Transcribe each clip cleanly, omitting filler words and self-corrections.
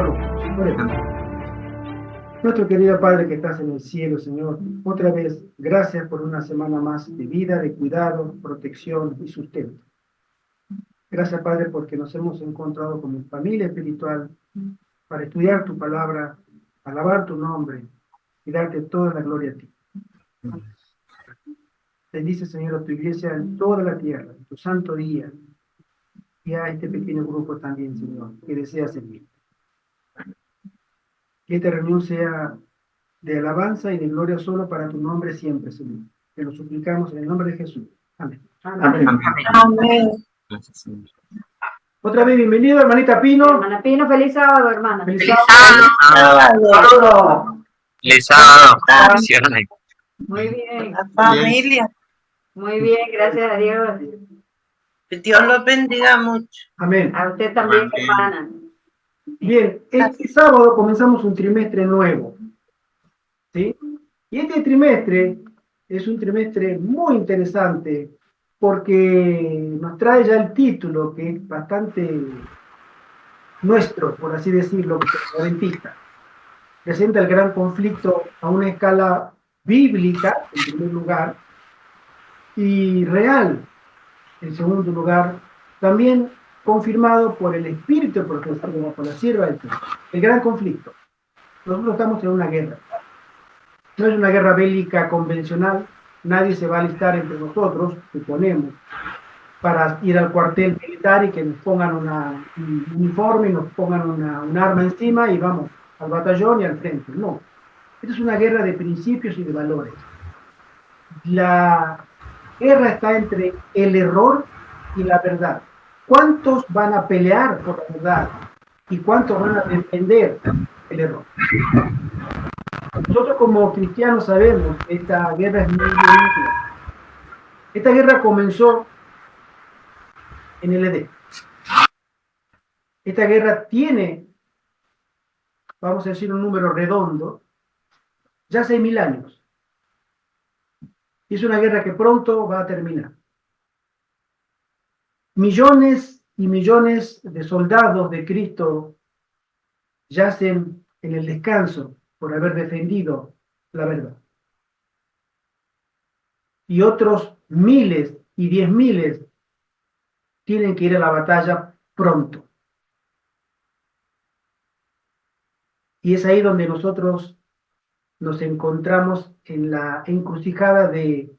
interrumpamos. Oremos. Nuestro querido Padre que estás en el cielo, Señor, otra vez, gracias por una semana más de vida, de cuidado, protección y sustento. Gracias, Padre, porque nos hemos encontrado como familia espiritual para estudiar tu palabra, alabar tu nombre y darte toda la gloria a ti. Bendice, Señor, a tu iglesia en toda la tierra, en tu santo día, y a este pequeño grupo también, Señor, que desea servir. Que esta reunión sea de alabanza y de gloria solo para tu nombre siempre, Señor. Te lo suplicamos en el nombre de Jesús. Amén. Amén. Amén. Otra vez, bienvenido, hermanita Pino. Hermana Pino, feliz sábado, hermana. Feliz Feliz sábado. sábado. Feliz sábado. Bendiciones. Muy bien, La familia. muy bien, gracias a Dios. Que Dios los bendiga mucho. Amén. A usted también, Amén. hermana. Bien, este sábado comenzamos un trimestre nuevo, ¿sí? Y este trimestre es un trimestre muy interesante porque nos trae ya el título que es bastante nuestro, por así decirlo, adventista. Presenta el gran conflicto a una escala bíblica, en primer lugar, y real, en segundo lugar, también confirmado por el espíritu profético, por la sierva del Señor. El gran conflicto. Nosotros estamos en una guerra. No es una guerra bélica convencional. Nadie se va a alistar entre nosotros, suponemos, para ir al cuartel militar y que nos pongan un uniforme, nos pongan un arma encima y vamos al batallón y al frente. No. Esta es una guerra de principios y de valores. La guerra está entre el error y la verdad. ¿Cuántos van a pelear por la verdad? ¿Y cuántos van a defender el error? Nosotros como cristianos sabemos que esta guerra es muy violenta. Esta guerra comenzó en el Edén. Esta guerra tiene, vamos a decir un número redondo, ya 6.000 años. Y es una guerra que pronto va a terminar. Millones y millones de soldados de Cristo yacen en el descanso por haber defendido la verdad. Y otros miles y 10.000 tienen que ir a la batalla pronto. Y es ahí donde nosotros nos encontramos en la encrucijada de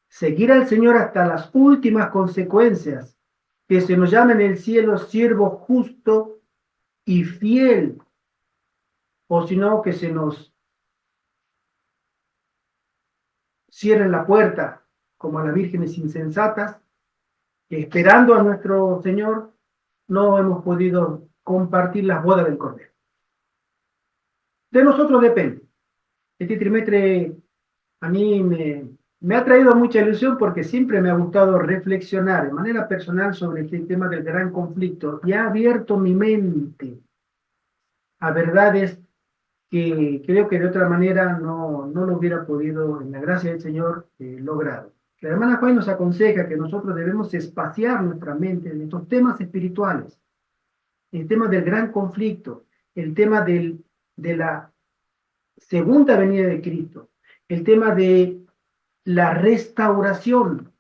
seguir al Señor hasta las últimas consecuencias, que se nos llama en el cielo siervo justo y fiel, o si no, que se nos cierren la puerta como a las vírgenes insensatas, que esperando a nuestro Señor no hemos podido compartir las bodas del Cordero. De nosotros depende. Este trimestre a mí me ha traído mucha ilusión porque siempre me ha gustado reflexionar de manera personal sobre este tema del gran conflicto y ha abierto mi mente a verdades que creo que de otra manera no lo hubiera podido, en la gracia del Señor, lograr. La hermana Juan nos aconseja que nosotros debemos espaciar nuestra mente en estos temas espirituales, el tema del gran conflicto, el tema de la segunda venida de Cristo, el tema de la restauración.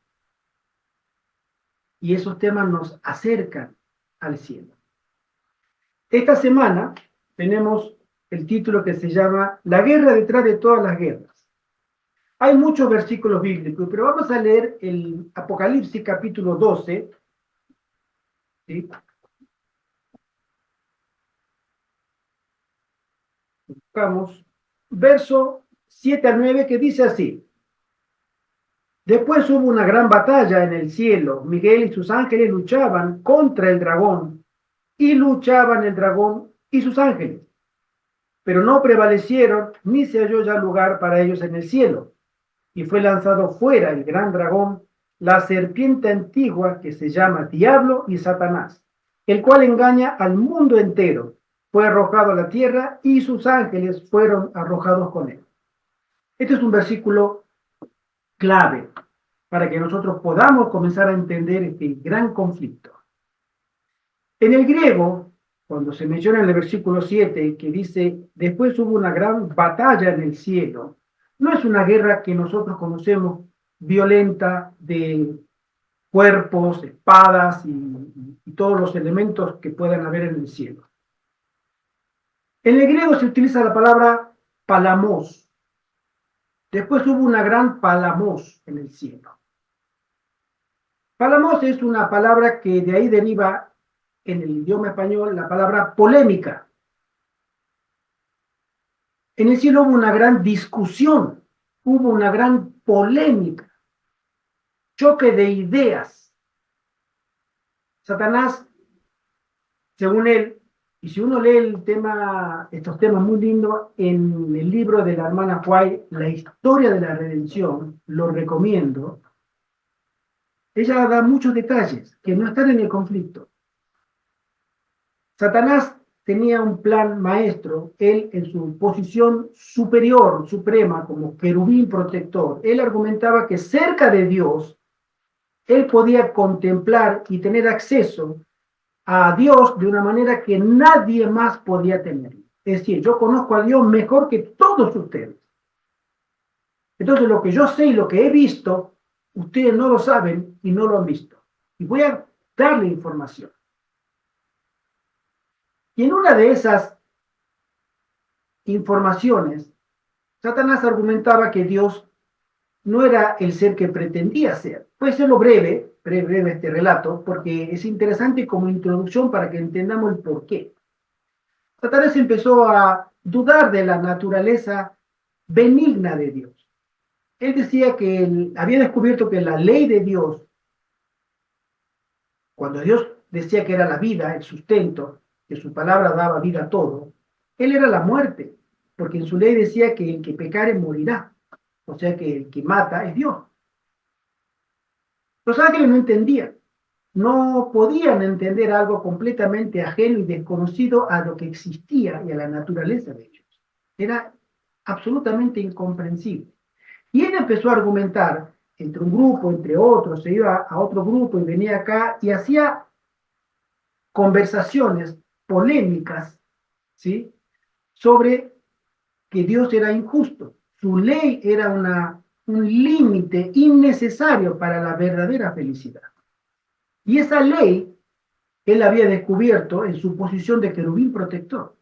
Y esos temas nos acercan al cielo. Esta semana tenemos el título que se llama La guerra detrás de todas las guerras. Hay muchos versículos bíblicos, pero vamos a leer el Apocalipsis capítulo 12. ¿Sí? Buscamos verso 7 al 9 que dice así. Después hubo una gran batalla en el cielo. Miguel y sus ángeles luchaban contra el dragón, y luchaban el dragón y sus ángeles. Pero no prevalecieron, ni se halló ya lugar para ellos en el cielo. Y fue lanzado fuera el gran dragón, la serpiente antigua que se llama Diablo y Satanás, el cual engaña al mundo entero. Fue arrojado a la tierra y sus ángeles fueron arrojados con él. Este es un versículo clave para que nosotros podamos comenzar a entender este gran conflicto. En el griego, cuando se menciona en el versículo 7, que dice, después hubo una gran batalla en el cielo, no es una guerra que nosotros conocemos violenta de cuerpos, espadas y todos los elementos que puedan haber en el cielo. En el griego se utiliza la palabra palamos. Después hubo una gran palamos en el cielo. Palamos es una palabra que de ahí deriva en el idioma español la palabra polémica. En el cielo hubo una gran discusión, hubo una gran polémica, choque de ideas. Satanás, según él, y si uno lee estos temas muy lindos en el libro de la hermana White, La historia de la redención, lo recomiendo. Ella da muchos detalles que no están en el conflicto. Satanás tenía un plan maestro, él en su posición superior, suprema, como querubín protector, él argumentaba que cerca de Dios, él podía contemplar y tener acceso a Dios de una manera que nadie más podía tener. Es decir, yo conozco a Dios mejor que todos ustedes. Entonces, lo que yo sé y lo que he visto, ustedes no lo saben y no lo han visto. Y voy a darle información. Y en una de esas informaciones, Satanás argumentaba que Dios no era el ser que pretendía ser. Puede serlo breve este relato, porque es interesante como introducción para que entendamos el porqué. Satanás empezó a dudar de la naturaleza benigna de Dios. Él decía que él había descubierto que la ley de Dios, cuando Dios decía que era la vida, el sustento, que su palabra daba vida a todo, él era la muerte, porque en su ley decía que el que pecare morirá. O sea que el que mata es Dios. Los ángeles no entendían, no podían entender algo completamente ajeno y desconocido a lo que existía y a la naturaleza de ellos. Era absolutamente incomprensible. Y él empezó a argumentar entre un grupo, entre otros, se iba a otro grupo y venía acá y hacía conversaciones polémicas, ¿sí?, sobre que Dios era injusto. Su ley era un límite innecesario para la verdadera felicidad. Y esa ley él había descubierto en su posición de querubín protector.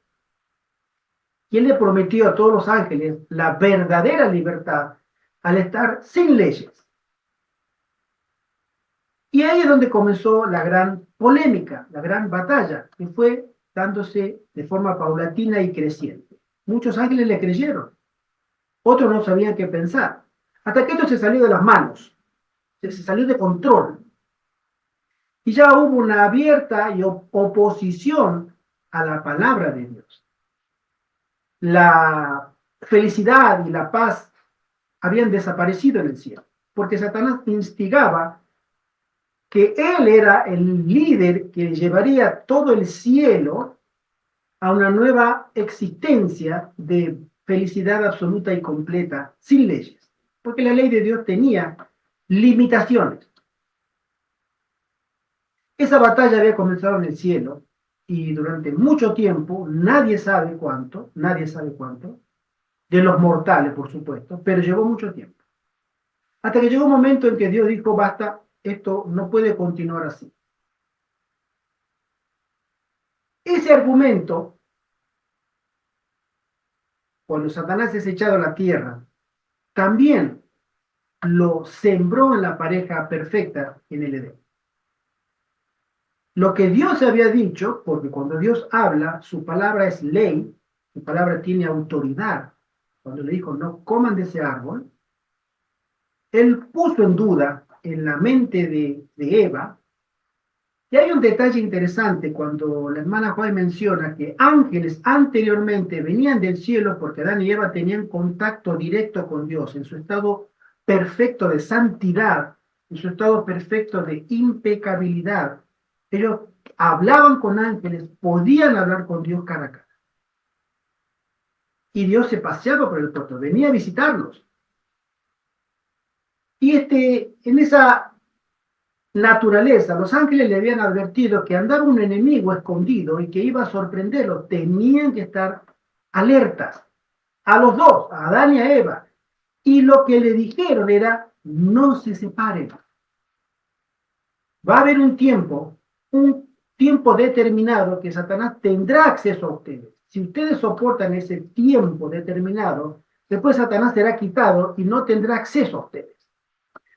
Y él le prometió a todos los ángeles la verdadera libertad al estar sin leyes. Y ahí es donde comenzó la gran polémica, la gran batalla, que fue dándose de forma paulatina y creciente. Muchos ángeles le creyeron, otros no sabían qué pensar, hasta que esto se salió de las manos, se salió de control. Y ya hubo una abierta oposición a la palabra de Dios. La felicidad y la paz habían desaparecido en el cielo, porque Satanás instigaba que él era el líder que llevaría todo el cielo a una nueva existencia de felicidad absoluta y completa, sin leyes, porque la ley de Dios tenía limitaciones. Esa batalla había comenzado en el cielo y durante mucho tiempo, nadie sabe cuánto, de los mortales, por supuesto, pero llevó mucho tiempo. Hasta que llegó un momento en que Dios dijo, basta, esto no puede continuar así. Ese argumento, cuando Satanás es echado a la tierra, también lo sembró en la pareja perfecta en el Edén. Lo que Dios había dicho, porque cuando Dios habla, su palabra es ley, su palabra tiene autoridad. Cuando le dijo, no coman de ese árbol, él puso en duda en la mente de Eva. Y hay un detalle interesante cuando la hermana Juan menciona que ángeles anteriormente venían del cielo porque Adán y Eva tenían contacto directo con Dios en su estado perfecto de santidad, en su estado perfecto de impecabilidad. Ellos hablaban con ángeles, podían hablar con Dios cara a cara. Y Dios se paseaba por el puerto, venía a visitarlos. Y en esa naturaleza, los ángeles le habían advertido que andaba un enemigo escondido y que iba a sorprenderlo. Tenían que estar alertas. A los dos, a Adán y a Eva. Y lo que le dijeron era, no se separen. Va a haber un tiempo determinado que Satanás tendrá acceso a ustedes. Si ustedes soportan ese tiempo determinado, después Satanás será quitado y no tendrá acceso a ustedes.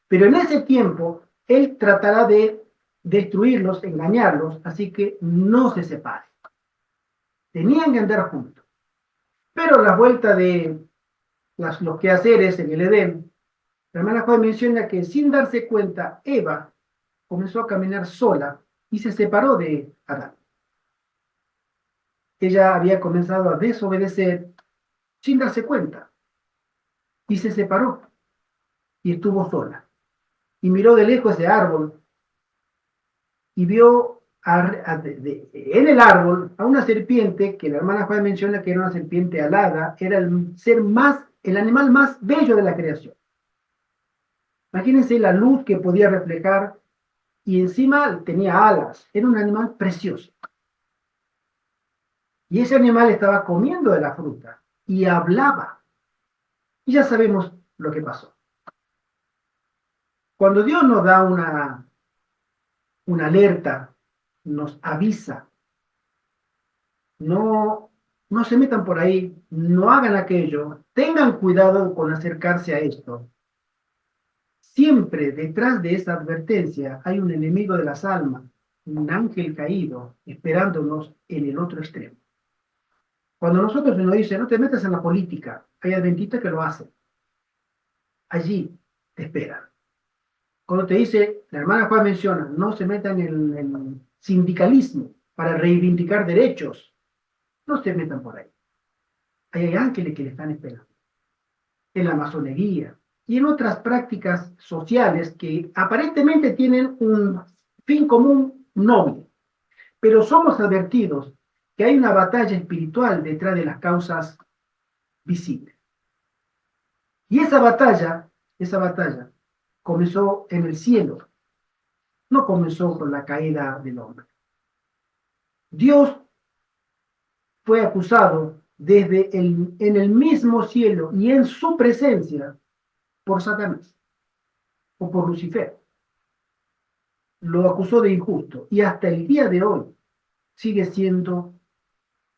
Pero en ese tiempo, él tratará de destruirlos, engañarlos, así que no se separen. Tenían que andar juntos. Pero a la vuelta de los quehaceres en el Edén, la hermana Juan menciona que sin darse cuenta, Eva comenzó a caminar sola y se separó de Adán. Ella había comenzado a desobedecer sin darse cuenta y se separó y estuvo sola. Y miró de lejos ese árbol y vio en el árbol a una serpiente que la hermana Juan menciona que era una serpiente alada, era el animal más bello de la creación. Imagínense la luz que podía reflejar y encima tenía alas, era un animal precioso. Y ese animal estaba comiendo de la fruta y hablaba. Y ya sabemos lo que pasó. Cuando Dios nos da una alerta, nos avisa, no se metan por ahí, no hagan aquello, tengan cuidado con acercarse a esto. Siempre detrás de esa advertencia hay un enemigo de las almas, un ángel caído, esperándonos en el otro extremo. Cuando nosotros nos dicen, no te metas en la política, hay adventistas que lo hacen. Allí te esperan. Cuando te dice, la hermana Juan menciona, no se metan en el sindicalismo para reivindicar derechos, no se metan por ahí. Hay ángeles que le están esperando. En la masonería y en otras prácticas sociales que aparentemente tienen un fin común noble, pero somos advertidos que hay una batalla espiritual detrás de las causas visibles. Y esa batalla comenzó en el cielo, no comenzó con la caída del hombre. Dios fue acusado en el mismo cielo y en su presencia por Satanás o por Lucifer. Lo acusó de injusto y hasta el día de hoy sigue siendo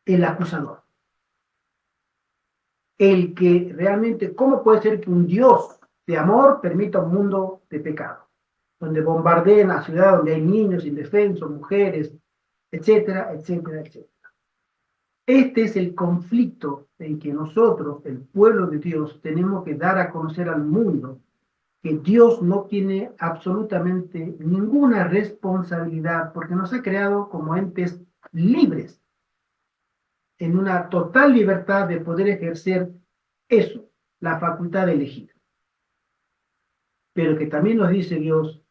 el acusador. El que realmente, ¿cómo puede ser que un Dios de amor permita un mundo de pecado? Donde bombardeen la ciudad, donde hay niños indefensos, mujeres, etcétera, etcétera, etcétera. Este es el conflicto en que nosotros, el pueblo de Dios, tenemos que dar a conocer al mundo que Dios no tiene absolutamente ninguna responsabilidad porque nos ha creado como entes libres, en una total libertad de poder ejercer eso, la facultad de elegir. Pero que también nos dice Dios,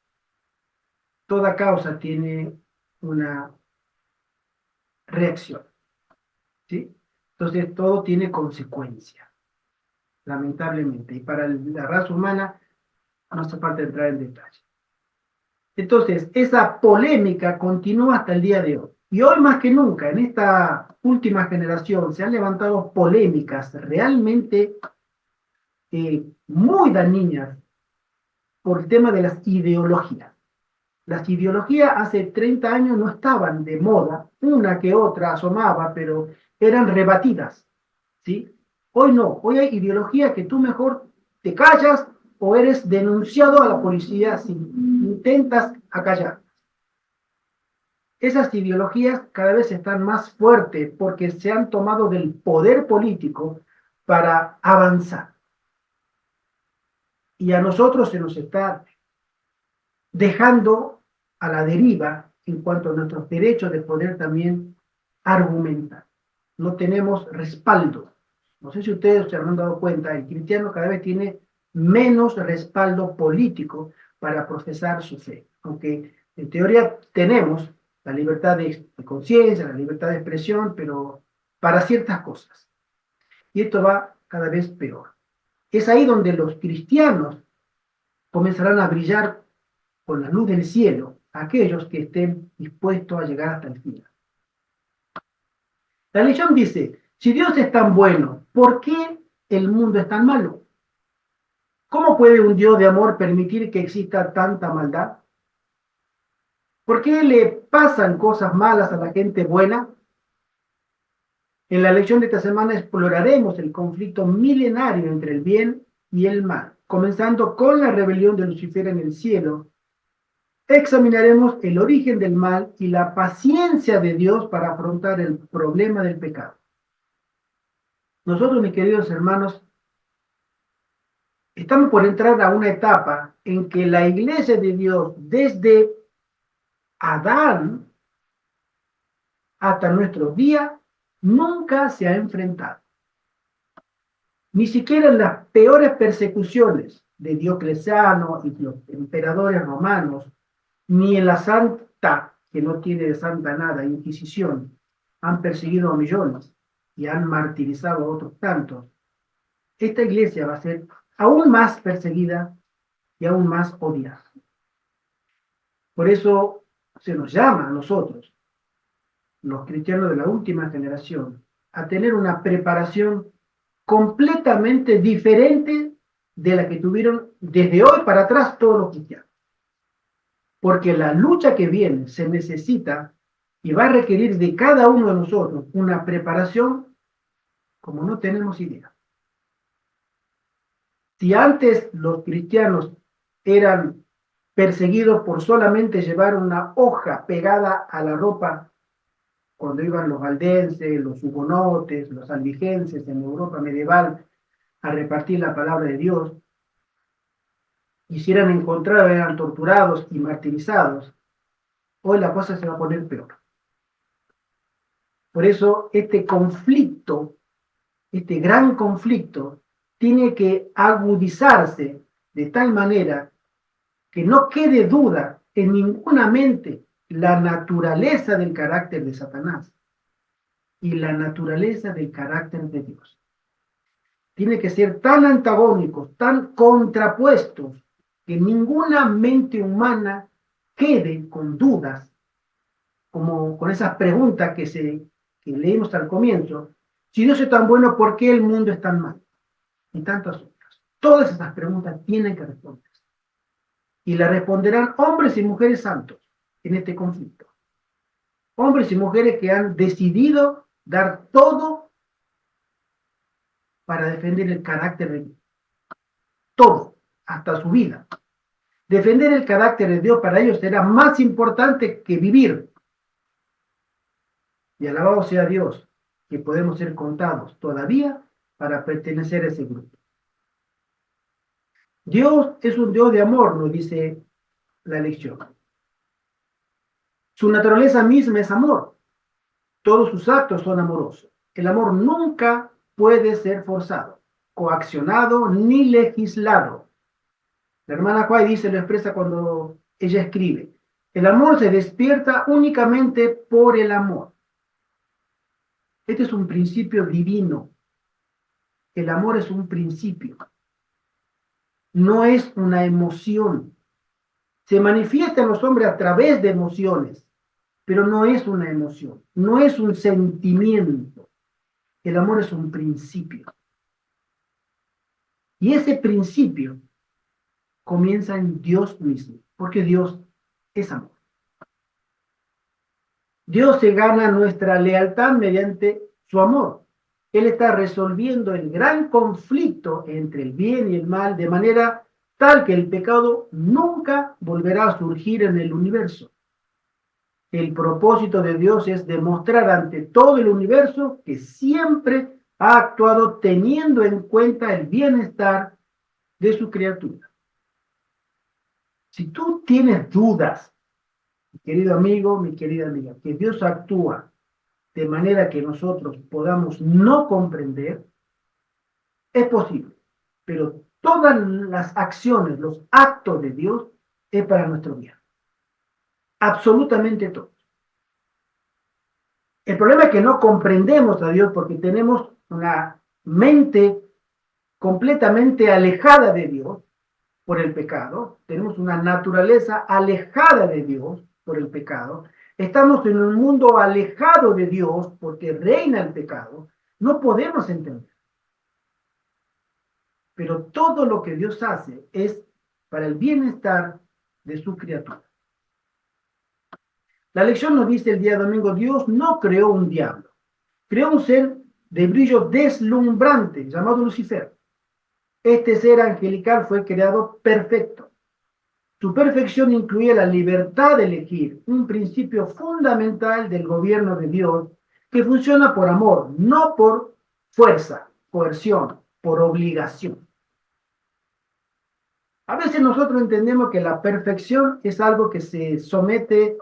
toda causa tiene una reacción, ¿sí? Entonces todo tiene consecuencia, lamentablemente, y para la raza humana no hace falta entrar en detalle. Entonces, esa polémica continúa hasta el día de hoy. Y hoy más que nunca, en esta última generación, se han levantado polémicas realmente muy dañinas por el tema de las ideologías. Las ideologías hace 30 años no estaban de moda, una que otra asomaba, pero eran rebatidas, ¿sí? Hoy no, hoy hay ideología que tú mejor te callas o eres denunciado a la policía si intentas acallar. Esas ideologías cada vez están más fuertes porque se han tomado del poder político para avanzar. Y a nosotros se nos está dejando a la deriva en cuanto a nuestros derechos de poder también argumentar. No tenemos respaldo. No sé si ustedes se han dado cuenta, el cristiano cada vez tiene menos respaldo político para profesar su fe. Aunque en teoría tenemos la libertad de conciencia, la libertad de expresión, pero para ciertas cosas. Y esto va cada vez peor. Es ahí donde los cristianos comenzarán a brillar con la luz del cielo a aquellos que estén dispuestos a llegar hasta el final. La lección dice, si Dios es tan bueno, ¿por qué el mundo es tan malo? ¿Cómo puede un Dios de amor permitir que exista tanta maldad? ¿Por qué le pasan cosas malas a la gente buena? En la lección de esta semana exploraremos el conflicto milenario entre el bien y el mal, comenzando con la rebelión de Lucifer en el cielo. Examinaremos el origen del mal y la paciencia de Dios para afrontar el problema del pecado. Nosotros, mis queridos hermanos, estamos por entrar a una etapa en que la iglesia de Dios, desde Adán hasta nuestros días, nunca se ha enfrentado. Ni siquiera en las peores persecuciones de Diocleciano y los emperadores romanos, ni en la santa, que no tiene de santa nada, Inquisición, han perseguido a millones y han martirizado a otros tantos. Esta iglesia va a ser aún más perseguida y aún más odiada. Por eso se nos llama a nosotros, los cristianos de la última generación, a tener una preparación completamente diferente de la que tuvieron desde hoy para atrás todos los cristianos. Porque la lucha que viene se necesita y va a requerir de cada uno de nosotros una preparación como no tenemos idea. Si antes los cristianos eran perseguidos por solamente llevar una hoja pegada a la ropa, cuando iban los valdenses, los hugonotes, los albigenses en Europa medieval a repartir la palabra de Dios, y si eran encontrados, eran torturados y martirizados, hoy la cosa se va a poner peor. Por eso este conflicto, este gran conflicto, tiene que agudizarse de tal manera que no quede duda en ninguna mente la naturaleza del carácter de Satanás y la naturaleza del carácter de Dios. Tiene que ser tan antagónicos, tan contrapuestos, que ninguna mente humana quede con dudas, como con esas preguntas que leímos al comienzo. Si Dios es tan bueno, ¿por qué el mundo es tan malo? Y tantas otras. Todas esas preguntas tienen que responderse. Y la responderán hombres y mujeres santos en este conflicto. Hombres y mujeres que han decidido dar todo para defender el carácter de Dios. Todo, hasta su vida. Defender el carácter de Dios para ellos será más importante que vivir. Y alabado sea Dios, que podemos ser contados todavía para pertenecer a ese grupo. Dios es un Dios de amor, nos dice la lección. Su naturaleza misma es amor. Todos sus actos son amorosos. El amor nunca puede ser forzado, coaccionado ni legislado. La hermana White dice, lo expresa cuando ella escribe, el amor se despierta únicamente por el amor. Este es un principio divino. El amor es un principio. No es una emoción. Se manifiesta en los hombres a través de emociones, pero no es una emoción, no es un sentimiento. El amor es un principio. Y ese principio comienza en Dios mismo, porque Dios es amor. Dios se gana nuestra lealtad mediante su amor. Él está resolviendo el gran conflicto entre el bien y el mal de manera tal que el pecado nunca volverá a surgir en el universo. El propósito de Dios es demostrar ante todo el universo que siempre ha actuado teniendo en cuenta el bienestar de su criatura. Si tú tienes dudas, mi querido amigo, mi querida amiga, que Dios actúa de manera que nosotros podamos no comprender, es posible, pero todas las acciones, los actos de Dios es para nuestro bien. Absolutamente todos. El problema es que no comprendemos a Dios porque tenemos una mente completamente alejada de Dios, por el pecado, tenemos una naturaleza alejada de Dios por el pecado, estamos en un mundo alejado de Dios porque reina el pecado, no podemos entender. Pero todo lo que Dios hace es para el bienestar de su criatura. La lección nos dice el día domingo, Dios no creó un diablo, creó un ser de brillo deslumbrante llamado Lucifer. Este ser angelical fue creado perfecto. Su perfección incluye la libertad de elegir, un principio fundamental del gobierno de Dios que funciona por amor, no por fuerza, coerción, por obligación. A veces nosotros entendemos que la perfección es algo que se somete,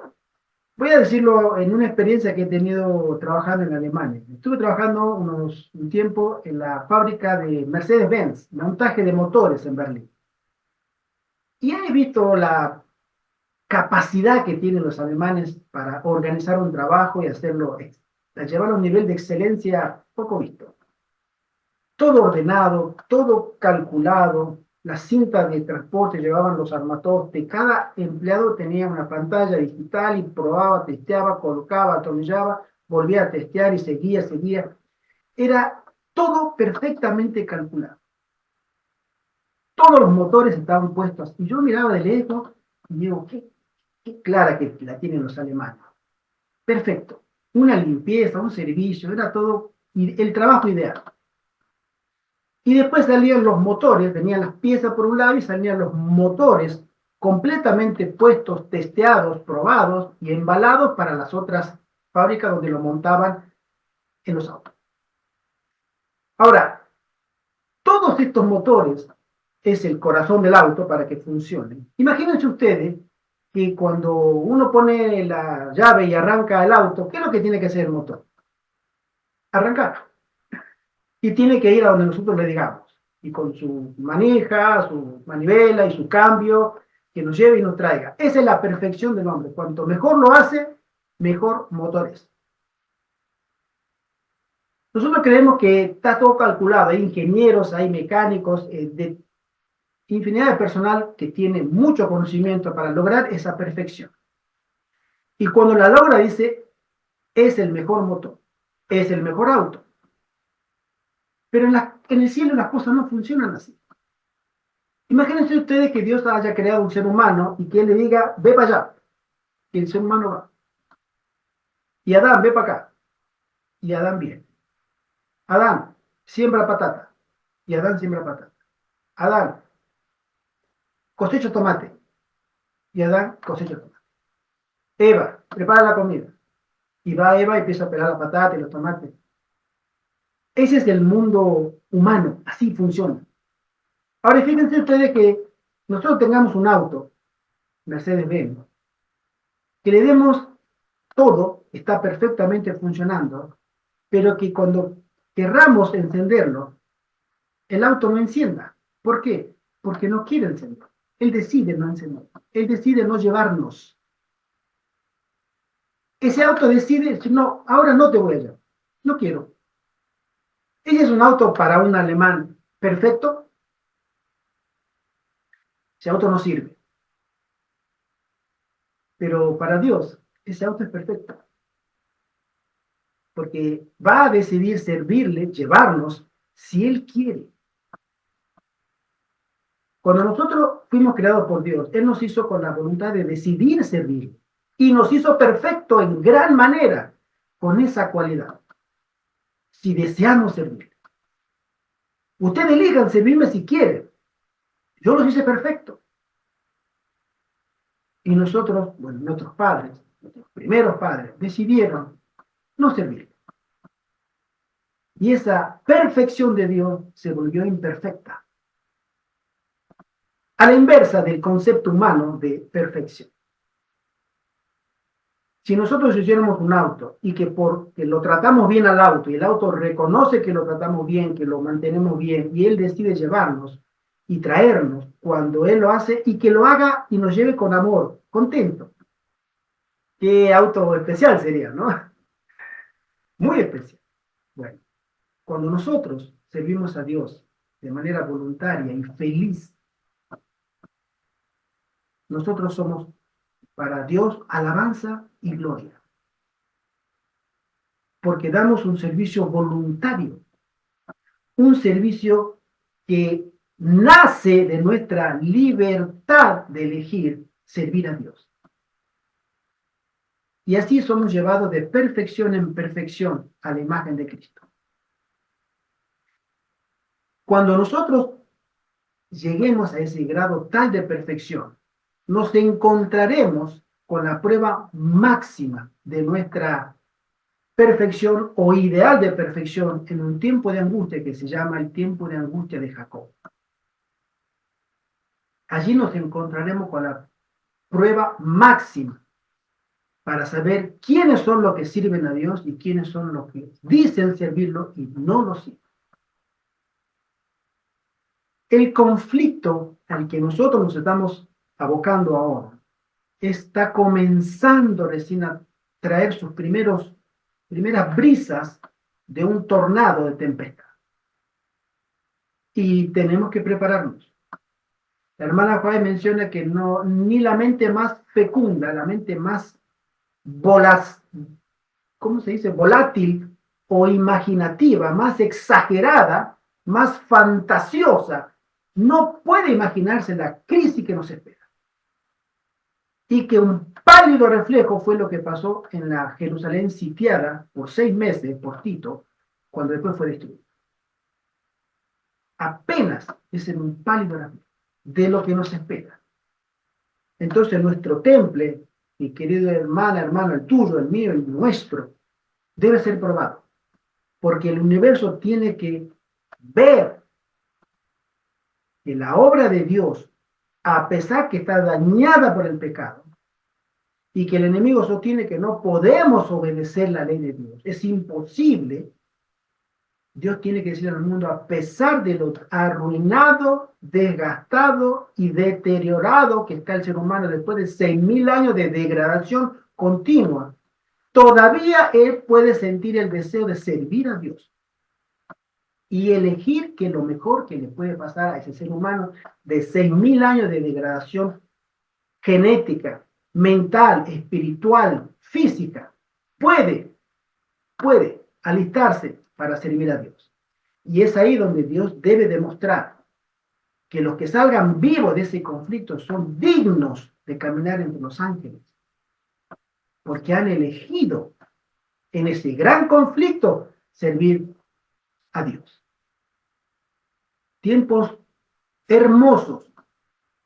voy a decirlo en una experiencia que he tenido trabajando en Alemania. Estuve trabajando un tiempo en la fábrica de Mercedes-Benz, montaje de motores en Berlín. Y he visto la capacidad que tienen los alemanes para organizar un trabajo y hacerlo, llevarlo a un nivel de excelencia poco visto. Todo ordenado, todo calculado, las cintas de transporte llevaban los armatoste, cada empleado tenía una pantalla digital y probaba, testeaba, colocaba, atornillaba, volvía a testear y seguía. Era todo perfectamente calculado. Todos los motores estaban puestos. Y yo miraba de lejos y digo, qué clara que la tienen los alemanes. Perfecto. Una limpieza, un servicio, era todo el trabajo ideal. Y después salían los motores, venían las piezas por un lado y salían los motores completamente puestos, testeados, probados y embalados para las otras fábricas donde lo montaban en los autos. Ahora, todos estos motores es el corazón del auto para que funcione. Imagínense ustedes que cuando uno pone la llave y arranca el auto, ¿qué es lo que tiene que hacer el motor? Arrancar. Y tiene que ir a donde nosotros le digamos. Y con su manija, su manivela y su cambio, que nos lleve y nos traiga. Esa es la perfección del hombre. Cuanto mejor lo hace, mejor motor es. Nosotros creemos que está todo calculado. Hay ingenieros, hay mecánicos, de infinidad de personal que tiene mucho conocimiento para lograr esa perfección. Y cuando la logra, dice, es el mejor motor, es el mejor auto. Pero en el cielo las cosas no funcionan así. Imagínense ustedes que Dios haya creado un ser humano y que Él le diga, ve para allá. Y el ser humano va. Y Adán, ve para acá. Y Adán viene. Adán, siembra patata. Y Adán siembra patata. Adán, cosecha tomate. Y Adán cosecha tomate. Eva, prepara la comida. Y va Eva y empieza a pelar la patata y los tomates. Ese es el mundo humano, así funciona. Ahora fíjense ustedes que nosotros tengamos un auto, Mercedes-Benz, que le demos todo, está perfectamente funcionando, pero que cuando querramos encenderlo, el auto no encienda. ¿Por qué? Porque no quiere encender. Él decide no encender. Él decide no llevarnos. Ese auto decide, no, ahora no te voy a llevar. No quiero. Ese es un auto para un alemán perfecto. Ese auto no sirve. Pero para Dios, ese auto es perfecto. Porque va a decidir servirle, llevarnos, si Él quiere. Cuando nosotros fuimos creados por Dios, Él nos hizo con la voluntad de decidir servir. Y nos hizo perfecto en gran manera con esa cualidad. Si deseamos servir. Ustedes elijan servirme si quieren. Yo los hice perfecto. Y nosotros, bueno, nuestros padres, nuestros primeros padres, decidieron no servir. Y esa perfección de Dios se volvió imperfecta. A la inversa del concepto humano de perfección. Si nosotros hiciéramos un auto y que porque lo tratamos bien al auto y el auto reconoce que lo tratamos bien, que lo mantenemos bien y él decide llevarnos y traernos cuando él lo hace y que lo haga y nos lleve con amor, contento. Qué auto especial sería, ¿no? Muy especial. Bueno, cuando nosotros servimos a Dios de manera voluntaria y feliz, nosotros somos para Dios alabanza y gloria, porque damos un servicio voluntario, un servicio que nace de nuestra libertad de elegir servir a Dios. Y así somos llevados de perfección en perfección a la imagen de Cristo. Cuando nosotros lleguemos a ese grado tal de perfección, nos encontraremos con la prueba máxima de nuestra perfección o ideal de perfección en un tiempo de angustia que se llama el tiempo de angustia de Jacob. Allí nos encontraremos con la prueba máxima para saber quiénes son los que sirven a Dios y quiénes son los que dicen servirlo y no lo sirven. El conflicto al que nosotros nos estamos abocando ahora está comenzando recién a traer sus primeras brisas de un tornado de tempestad. Y tenemos que prepararnos. La hermana Juárez menciona que no, ni la mente más fecunda, la mente más ¿cómo se dice? Volátil o imaginativa, más exagerada, más fantasiosa, no puede imaginarse la crisis que nos espera. Y que un pálido reflejo fue lo que pasó en la Jerusalén sitiada por 6 meses por Tito, cuando después fue destruida. Apenas es en un pálido reflejo de lo que nos espera. Entonces nuestro temple, mi querido hermana, hermano, el tuyo, el mío, el nuestro, debe ser probado. Porque el universo tiene que ver que la obra de Dios, a pesar que está dañada por el pecado, y que el enemigo sostiene que no podemos obedecer la ley de Dios, es imposible, Dios tiene que decir al mundo, a pesar de lo arruinado, desgastado y deteriorado que está el ser humano después de 6.000 años de degradación continua, todavía él puede sentir el deseo de servir a Dios y elegir que lo mejor que le puede pasar a ese ser humano de 6.000 años de degradación genética, mental, espiritual, física, puede alistarse para servir a Dios. Y es ahí donde Dios debe demostrar que los que salgan vivos de ese conflicto son dignos de caminar entre los ángeles, porque han elegido en ese gran conflicto servir a Dios. Tiempos hermosos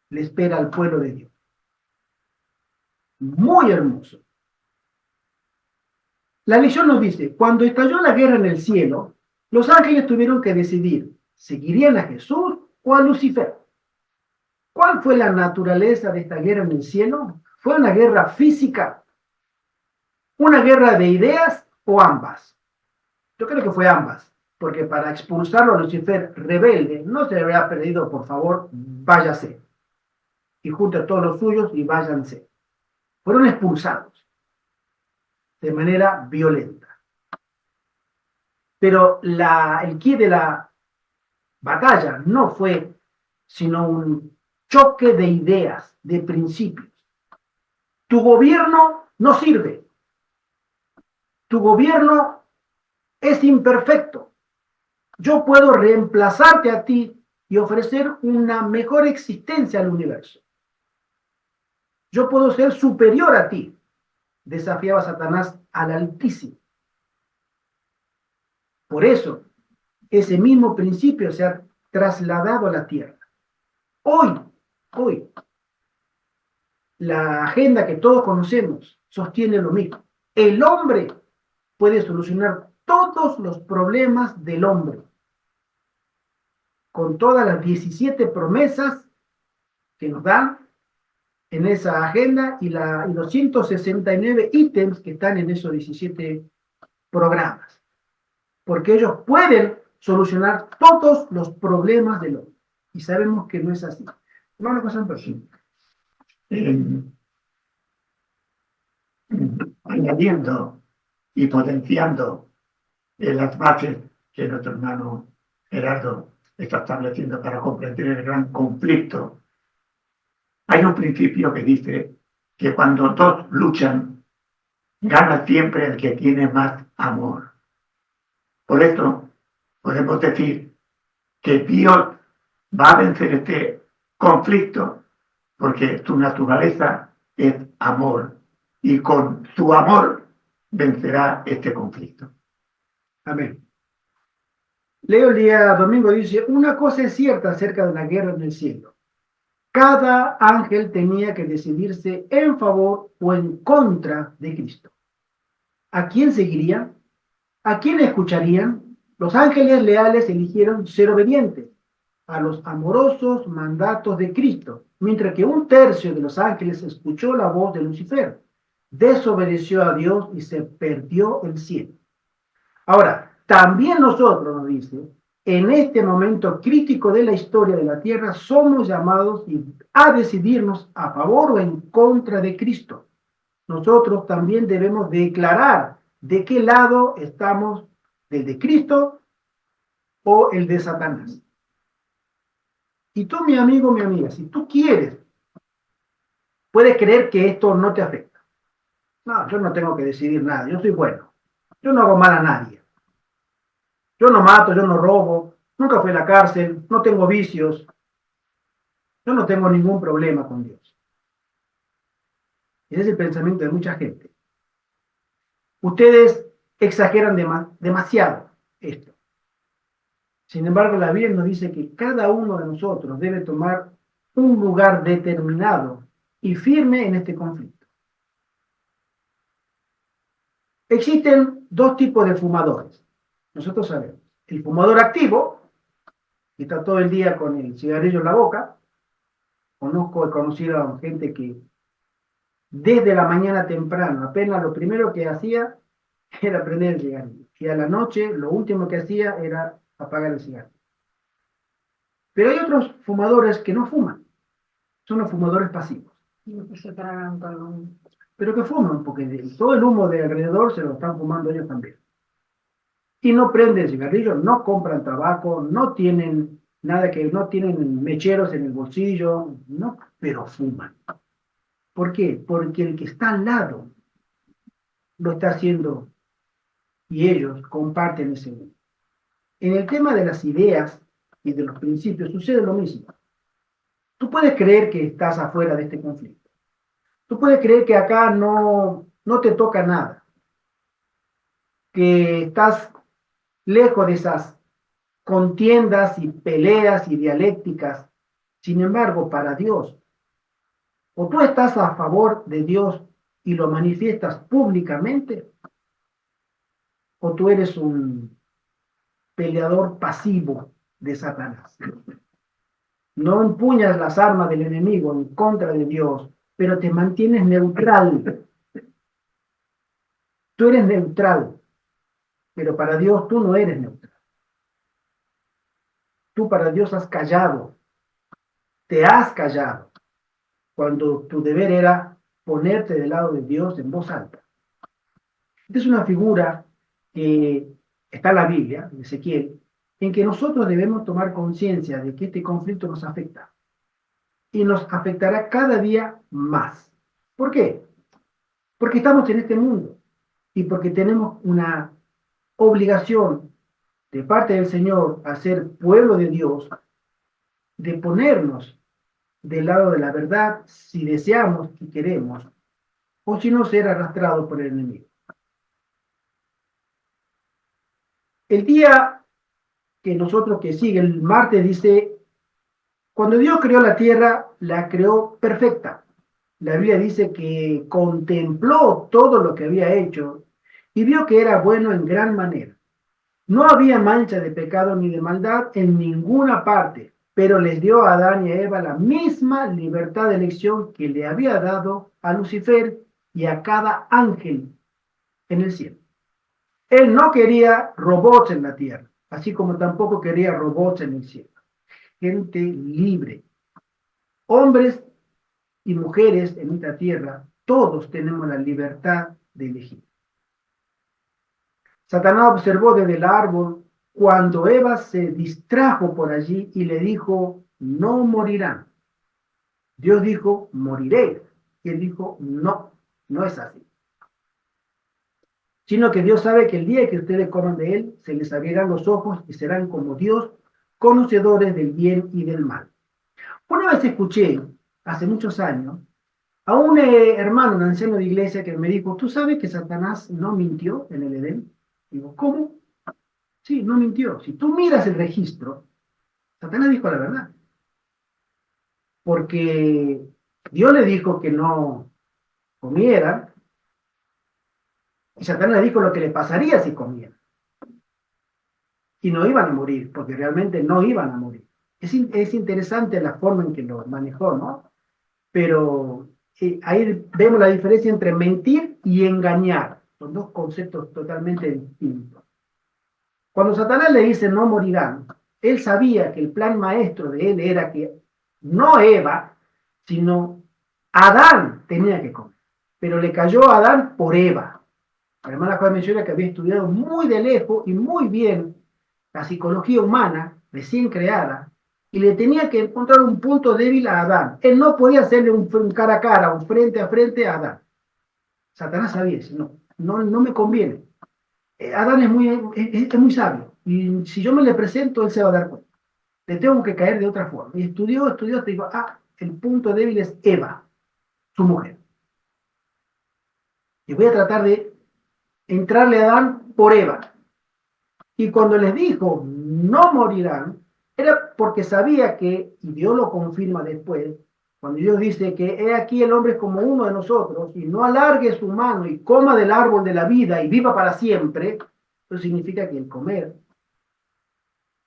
le espera al pueblo de Dios. Muy hermoso. La visión nos dice, cuando estalló la guerra en el cielo, los ángeles tuvieron que decidir, ¿seguirían a Jesús o a Lucifer? ¿Cuál fue la naturaleza de esta guerra en el cielo? ¿Fue una guerra física? ¿Una guerra de ideas o ambas? Yo creo que fue ambas, porque para expulsarlo a Lucifer rebelde, no se le habría pedido, por favor, váyase, y junte a todos los suyos y váyanse. Fueron expulsados de manera violenta. Pero el quid de la batalla no fue sino un choque de ideas, de principios. Tu gobierno no sirve. Tu gobierno es imperfecto. Yo puedo reemplazarte a ti y ofrecer una mejor existencia al universo. Yo puedo ser superior a ti, desafiaba Satanás al Altísimo. Por eso, ese mismo principio se ha trasladado a la tierra. Hoy, la agenda que todos conocemos sostiene lo mismo. El hombre puede solucionar todos los problemas del hombre con todas las 17 promesas que nos dan en esa agenda y los 169 ítems que están en esos 17 programas. Porque ellos pueden solucionar todos los problemas del hombre. Y sabemos que no es así. Hermano José Antonio. Añadiendo y potenciando las bases que nuestro hermano Gerardo está estableciendo para comprender el gran conflicto Hay un principio que dice que cuando dos luchan, gana siempre el que tiene más amor. Por eso podemos decir que Dios va a vencer este conflicto porque su naturaleza es amor y con su amor vencerá este conflicto. Amén. Leo el día domingo, dice, una cosa es cierta acerca de la guerra en el cielo. Cada ángel tenía que decidirse en favor o en contra de Cristo. ¿A quién seguirían? ¿A quién escucharían? Los ángeles leales eligieron ser obedientes a los amorosos mandatos de Cristo, mientras que un tercio de los ángeles escuchó la voz de Lucifer, desobedeció a Dios y se perdió el cielo. Ahora, también nosotros, nos dice, en este momento crítico de la historia de la tierra, somos llamados a decidirnos a favor o en contra de Cristo. Nosotros también debemos declarar de qué lado estamos, del de Cristo o el de Satanás. Y tú, mi amigo, mi amiga, si tú quieres, puedes creer que esto no te afecta. No, yo no tengo que decidir nada, yo soy bueno. Yo no hago mal a nadie. Yo no mato, yo no robo, nunca fui a la cárcel, no tengo vicios. Yo no tengo ningún problema con Dios. Ese es el pensamiento de mucha gente. Ustedes exageran demasiado esto. Sin embargo, la Biblia nos dice que cada uno de nosotros debe tomar un lugar determinado y firme en este conflicto. Existen dos tipos de fumadores. Nosotros sabemos. El fumador activo, que está todo el día con el cigarrillo en la boca. He conocido a gente que desde la mañana temprano, apenas lo primero que hacía era prender el cigarrillo. Y a la noche lo último que hacía era apagar el cigarrillo. Pero hay otros fumadores que no fuman. Son los fumadores pasivos. Se tragan todo. Pero que fuman, porque todo el humo de alrededor se lo están fumando ellos también. Y no prenden cigarrillo, no compran tabaco, no tienen nada que, no tienen mecheros en el bolsillo, no, pero fuman. ¿Por qué? Porque el que está al lado lo está haciendo y ellos comparten ese humo. En el tema de las ideas y de los principios sucede lo mismo. Tú puedes creer que estás afuera de este conflicto. Tú puedes creer que acá no te toca nada, que estás lejos de esas contiendas y peleas y dialécticas. Sin embargo, para Dios, o tú estás a favor de Dios y lo manifiestas públicamente, o tú eres un peleador pasivo de Satanás. No empuñas las armas del enemigo en contra de Dios, pero te mantienes neutral. Tú eres neutral, pero para Dios tú no eres neutral. Tú para Dios has callado, te has callado, cuando tu deber era ponerte del lado de Dios en voz alta. Esta es una figura que está en la Biblia, en Ezequiel, en que nosotros debemos tomar conciencia de que este conflicto nos afecta y nos afectará cada día más. ¿Por qué? Porque estamos en este mundo y porque tenemos una obligación de parte del Señor a ser pueblo de Dios, de ponernos del lado de la verdad si deseamos y queremos, o si no ser arrastrados por el enemigo. El día que nosotros que sigue, el martes, dice, cuando Dios creó la tierra, la creó perfecta. La Biblia dice que contempló todo lo que había hecho y vio que era bueno en gran manera. No había mancha de pecado ni de maldad en ninguna parte, pero les dio a Adán y a Eva la misma libertad de elección que le había dado a Lucifer y a cada ángel en el cielo. Él no quería robots en la tierra, así como tampoco quería robots en el cielo. Gente libre. Hombres y mujeres en esta tierra, todos tenemos la libertad de elegir. Satanás observó desde el árbol cuando Eva se distrajo por allí y le dijo, no morirán. Dios dijo, moriréis. Y él dijo, no, no es así. Sino que Dios sabe que el día que ustedes coman de él, se les abrirán los ojos y serán como Dios, conocedores del bien y del mal. Una vez escuché, hace muchos años, a un hermano, un anciano de iglesia, que me dijo, ¿tú sabes que Satanás no mintió en el Edén? Digo, ¿cómo? Sí, no mintió. Si tú miras el registro, Satanás dijo la verdad. Porque Dios le dijo que no comiera, y Satanás le dijo lo que le pasaría si comieran. Y no iban a morir, porque realmente no iban a morir. Es interesante la forma en que lo manejó, ¿no? Pero ahí vemos la diferencia entre mentir y engañar. Son dos conceptos totalmente distintos. Cuando Satanás le dice no morirán, él sabía que el plan maestro de él era que no Eva, sino Adán tenía que comer. Pero le cayó a Adán por Eva. La hermana Juan menciona que había estudiado muy de lejos y muy bien la psicología humana recién creada y le tenía que encontrar un punto débil a Adán. Él no podía hacerle un cara a cara, un frente a frente a Adán. Satanás sabía eso, no me conviene. Adán es muy sabio y si yo me le presento, él se va a dar cuenta. Le tengo que caer de otra forma. Y estudió, te digo, el punto débil es Eva, su mujer. Y voy a tratar de entrarle a Adán por Eva. Y cuando les dijo, no morirán, era porque sabía que, y Dios lo confirma después, cuando Dios dice que he aquí el hombre es como uno de nosotros, y no alargue su mano y coma del árbol de la vida y viva para siempre, eso significa que el comer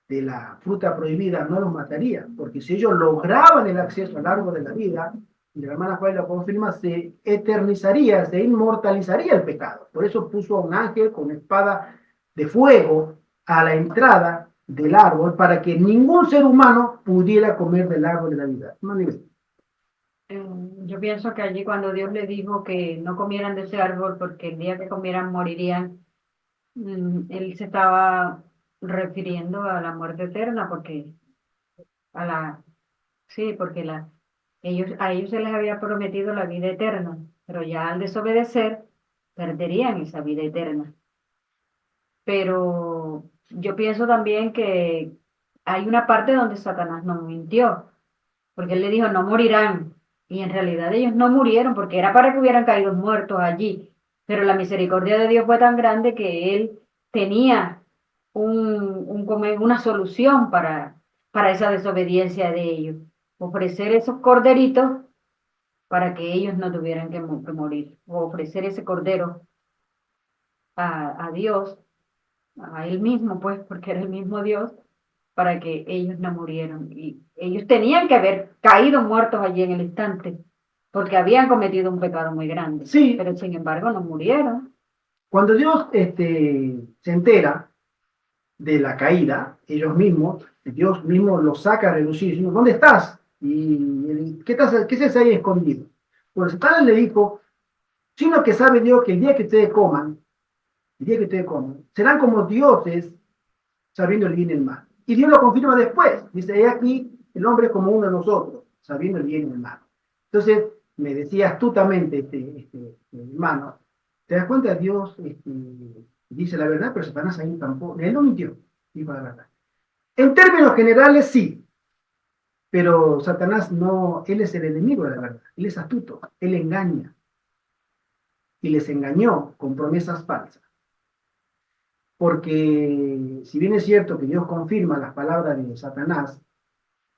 de la fruta prohibida no los mataría, porque si ellos lograban el acceso al árbol de la vida, y la hermana Juan lo confirma, se eternizaría, se inmortalizaría el pecado. Por eso puso a un ángel con espada de fuego a la entrada del árbol para que ningún ser humano pudiera comer del árbol de la vida. Yo pienso que allí cuando Dios le dijo que no comieran de ese árbol porque el día que comieran morirían, él se estaba refiriendo a la muerte eterna, porque a la, sí, porque a ellos se les había prometido la vida eterna, pero ya al desobedecer perderían esa vida eterna. Pero yo pienso también que hay una parte donde Satanás no mintió, porque él le dijo, no morirán. Y en realidad ellos no murieron, porque era para que hubieran caído muertos allí. Pero la misericordia de Dios fue tan grande que él tenía una solución para esa desobediencia de ellos. Ofrecer esos corderitos para que ellos no tuvieran que morir. O ofrecer ese cordero a Dios, a él mismo, pues, porque era el mismo Dios, para que ellos no murieran. Y ellos tenían que haber caído muertos allí en el instante, porque habían cometido un pecado muy grande. Sí. Pero sin embargo no murieron. Cuando Dios se entera de la caída, ellos mismos, Dios mismo los saca a relucir, diciendo, ¿dónde estás? Y ¿qué haces ahí escondido? Pues Satanás le dijo, sino que sabe Dios que el día que ustedes coman, serán como dioses sabiendo el bien y el mal. Y Dios lo confirma después. Dice, he aquí el hombre como uno de nosotros, sabiendo el bien y el mal. Entonces, me decía astutamente este hermano, ¿te das cuenta? Dios dice la verdad, pero Satanás ahí tampoco, él no mintió, dijo la verdad. En términos generales, sí, pero Satanás no, él es el enemigo de la verdad, él es astuto, él engaña, y les engañó con promesas falsas. Porque si bien es cierto que Dios confirma las palabras de Satanás,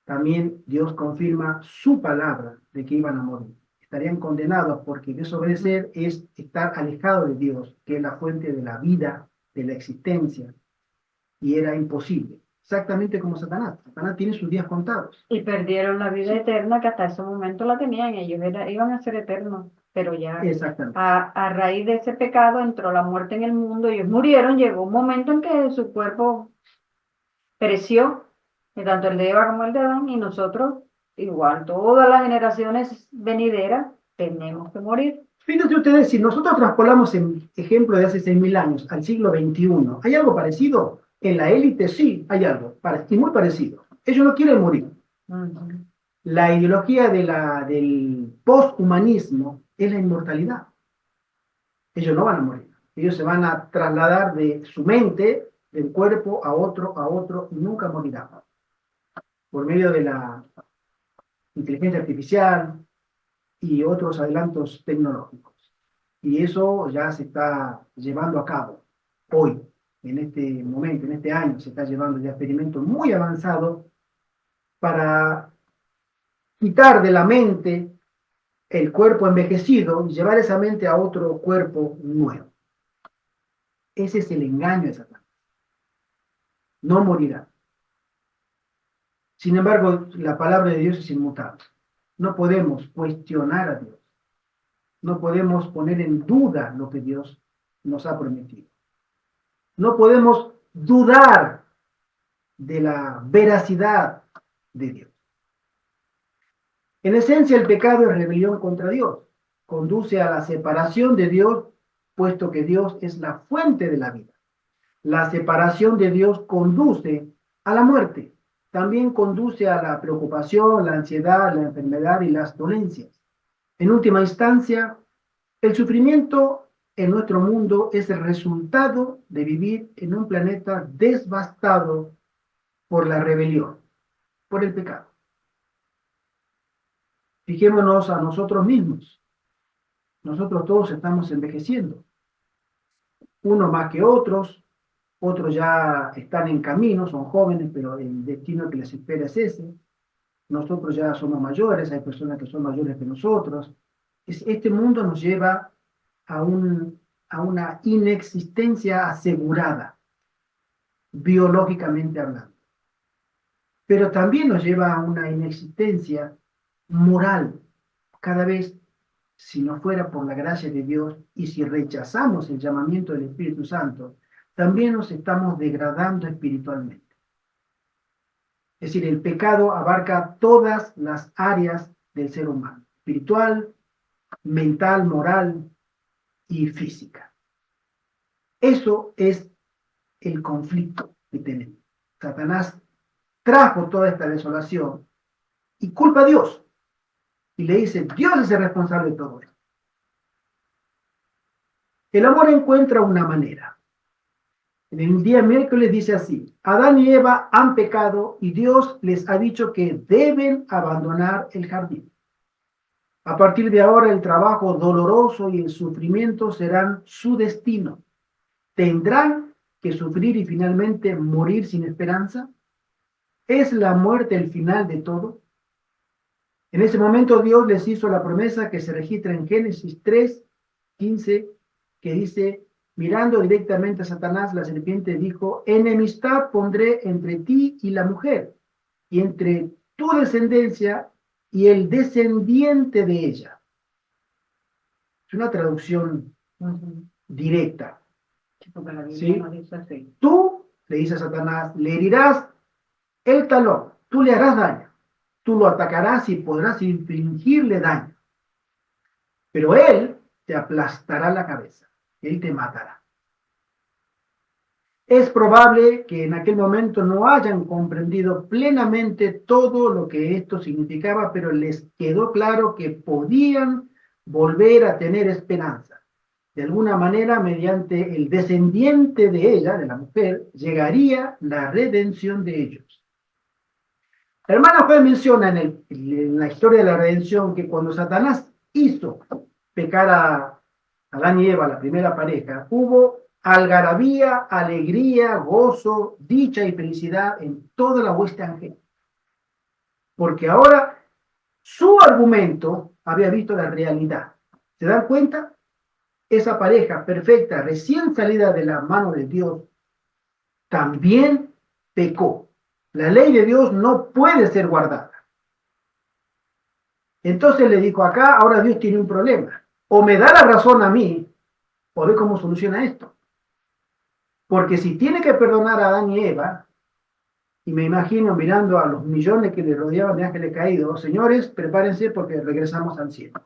también Dios confirma su palabra de que iban a morir. Estarían condenados porque desobedecer es estar alejado de Dios, que es la fuente de la vida, de la existencia, y era imposible. Exactamente como Satanás. Satanás tiene sus días contados. Y perdieron la vida eterna, que hasta ese momento la tenían ellos, iban a ser eternos, pero ya Exactamente. a raíz de ese pecado entró la muerte en el mundo, ellos murieron, llegó un momento en que su cuerpo pereció, tanto el de Eva como el de Adán, y nosotros, igual, todas las generaciones venideras, tenemos que morir. Fíjense ustedes, si nosotros traspolamos el ejemplo de hace 6.000 años al siglo XXI, ¿hay algo parecido? En la élite sí hay algo, y muy parecido. Ellos no quieren morir. La ideología del posthumanismo es la inmortalidad. Ellos no van a morir. Ellos se van a trasladar de su mente, del cuerpo, a otro, y nunca morirán. Por medio de la inteligencia artificial y otros adelantos tecnológicos. Y eso ya se está llevando a cabo hoy, en este momento, en este año, se está llevando ya experimentos muy avanzados para quitar de la mente el cuerpo envejecido y llevar esa mente a otro cuerpo nuevo. Ese es el engaño de Satanás. No morirá. Sin embargo, la palabra de Dios es inmutable. No podemos cuestionar a Dios. No podemos poner en duda lo que Dios nos ha prometido. No podemos dudar de la veracidad de Dios. En esencia, el pecado es rebelión contra Dios. Conduce a la separación de Dios, puesto que Dios es la fuente de la vida. La separación de Dios conduce a la muerte. También conduce a la preocupación, la ansiedad, la enfermedad y las dolencias. En última instancia, el sufrimiento en nuestro mundo es el resultado de vivir en un planeta devastado por la rebelión, por el pecado. Fijémonos a nosotros mismos. Nosotros todos estamos envejeciendo. Uno más que otros ya están en camino, son jóvenes, pero el destino que les espera es ese. Nosotros ya somos mayores, hay personas que son mayores que nosotros. Este mundo nos lleva a una inexistencia asegurada, biológicamente hablando. Pero también nos lleva a una inexistencia moral. Cada vez, si no fuera por la gracia de Dios y si rechazamos el llamamiento del Espíritu Santo, también nos estamos degradando espiritualmente. Es decir, el pecado abarca todas las áreas del ser humano, espiritual, mental, moral y física. Eso es el conflicto que tenemos. Satanás trajo toda esta desolación y culpa a Dios. Y le dice, Dios es el responsable de todo esto. El amor encuentra una manera. En el día miércoles dice así, Adán y Eva han pecado y Dios les ha dicho que deben abandonar el jardín. A partir de ahora el trabajo doloroso y el sufrimiento serán su destino. ¿Tendrán que sufrir y finalmente morir sin esperanza? ¿Es la muerte el final de todo? En ese momento Dios les hizo la promesa que se registra en Génesis 3:15, que dice, mirando directamente a Satanás, la serpiente dijo, enemistad pondré entre ti y la mujer, y entre tu descendencia y el descendiente de ella. Es una traducción directa. ¿Sí? Tú, le dice a Satanás, le herirás el talón, tú le harás daño, tú lo atacarás y podrás infligirle daño, pero él te aplastará la cabeza, él te matará. Es probable que en aquel momento no hayan comprendido plenamente todo lo que esto significaba, pero les quedó claro que podían volver a tener esperanza. De alguna manera, mediante el descendiente de ella, de la mujer, llegaría la redención de ellos. La hermana Juan menciona en la historia de la redención que cuando Satanás hizo pecar a Adán y Eva, la primera pareja, hubo algarabía, alegría, gozo, dicha y felicidad en toda la hueste angélica. Porque ahora su argumento había visto la realidad. ¿Se dan cuenta? Esa pareja perfecta, recién salida de la mano de Dios, también pecó. La ley de Dios no puede ser guardada. Entonces le dijo acá, ahora Dios tiene un problema. O me da la razón a mí, o ve cómo soluciona esto. Porque si tiene que perdonar a Adán y Eva, y me imagino mirando a los millones que le rodeaban de ángeles caídos, señores, prepárense porque regresamos al cielo.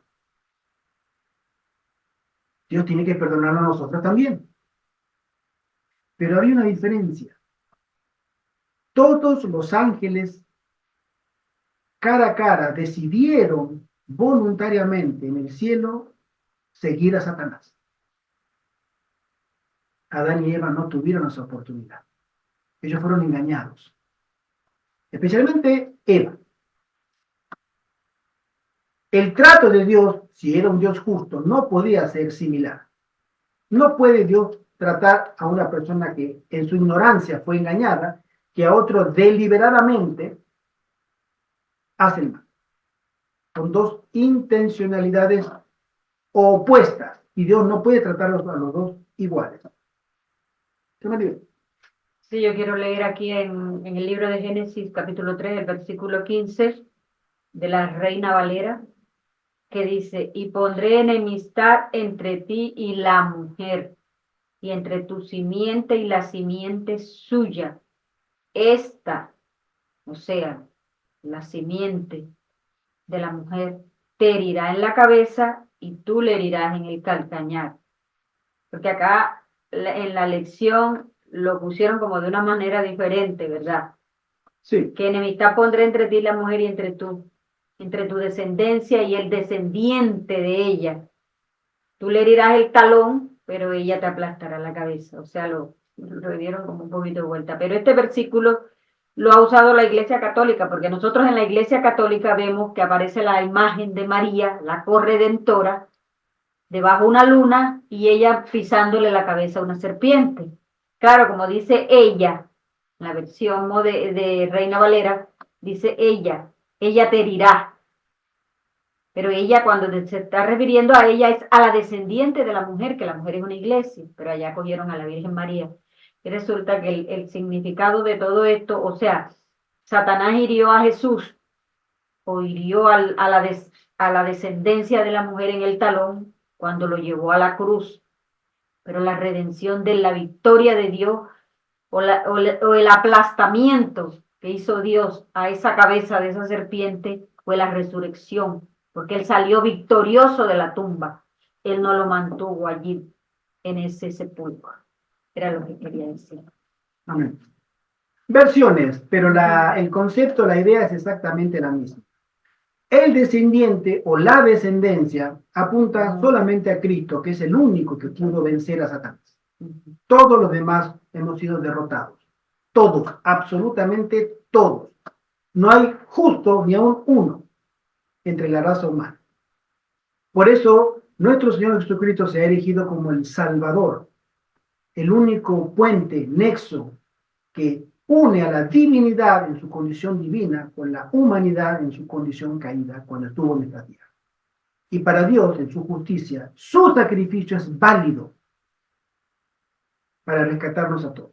Dios tiene que perdonarnos a nosotros también. Pero había una diferencia. Todos los ángeles cara a cara, decidieron voluntariamente en el cielo seguir a Satanás. Adán y Eva no tuvieron esa oportunidad. Ellos fueron engañados. Especialmente Eva. El trato de Dios, si era un Dios justo, no podía ser similar. No puede Dios tratar a una persona que en su ignorancia fue engañada, que a otro deliberadamente hace el mal. Son dos intencionalidades opuestas y Dios no puede tratarlos a los dos iguales. ¿Qué me dice? Sí, yo quiero leer aquí en el libro de Génesis, capítulo 3, el versículo 15, de la Reina Valera, que dice, y pondré enemistad entre ti y la mujer, y entre tu simiente y la simiente suya. Esta, o sea, la simiente de la mujer, te herirá en la cabeza y tú le herirás en el calcañar. Porque acá en la lección lo pusieron como de una manera diferente, ¿verdad? Sí. Que enemistad pondré entre ti y la mujer y entre tu descendencia y el descendiente de ella. Tú le herirás el talón, pero ella te aplastará la cabeza. O sea, lo dieron como un poquito de vuelta. Pero este versículo lo ha usado la Iglesia Católica, porque nosotros en la Iglesia Católica vemos que aparece la imagen de María, la corredentora, debajo una luna y ella pisándole la cabeza a una serpiente. Claro, como dice ella, la versión de Reina Valera, dice ella te herirá. Pero ella, cuando se está refiriendo a ella, es a la descendiente de la mujer, que la mujer es una iglesia, pero allá cogieron a la Virgen María. Y resulta que el significado de todo esto, o sea, Satanás hirió a Jesús, o hirió a la descendencia de la mujer en el talón, cuando lo llevó a la cruz. Pero la redención de la victoria de Dios, o el aplastamiento que hizo Dios a esa cabeza de esa serpiente, fue la resurrección, porque él salió victorioso de la tumba. Él no lo mantuvo allí en ese sepulcro. Era lo que quería decir. Amén. Versiones, pero el concepto, la idea es exactamente la misma. El descendiente o la descendencia apunta solamente a Cristo, que es el único que pudo vencer a Satanás. Todos los demás hemos sido derrotados. Todos, absolutamente todos. No hay justo ni aún uno entre la raza humana. Por eso, nuestro Señor Jesucristo se ha erigido como el Salvador, el único puente, nexo, que une a la divinidad en su condición divina con la humanidad en su condición caída cuando estuvo en esta tierra. Y para Dios, en su justicia, su sacrificio es válido para rescatarnos a todos.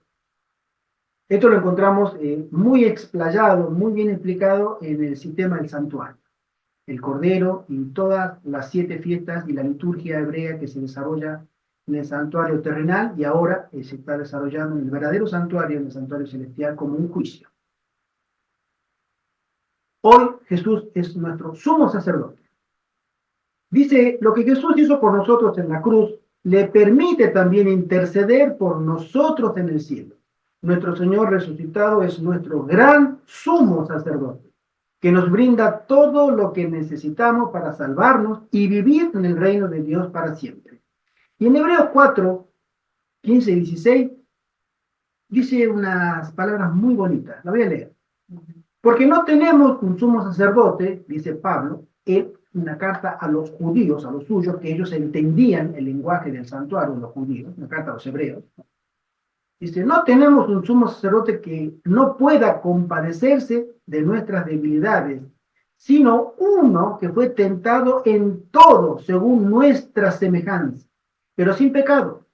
Esto lo encontramos muy explayado, muy bien explicado en el sistema del santuario. El Cordero y todas las 7 fiestas y la liturgia hebrea que se desarrolla en el santuario terrenal y ahora se está desarrollando en el verdadero santuario, en el santuario celestial, como un juicio. Hoy Jesús es nuestro sumo sacerdote. Dice, lo que Jesús hizo por nosotros en la cruz le permite también interceder por nosotros en el cielo. Nuestro Señor resucitado es nuestro gran sumo sacerdote, que nos brinda todo lo que necesitamos para salvarnos y vivir en el reino de Dios para siempre. Y en Hebreos 4, 15 y 16, dice unas palabras muy bonitas. La voy a leer. Porque no tenemos un sumo sacerdote, dice Pablo, en una carta a los judíos, a los suyos, que ellos entendían el lenguaje del santuario, los judíos, una carta a los hebreos. Dice, no tenemos un sumo sacerdote que no pueda compadecerse de nuestras debilidades, sino uno que fue tentado en todo según nuestra semejanza, pero sin pecado.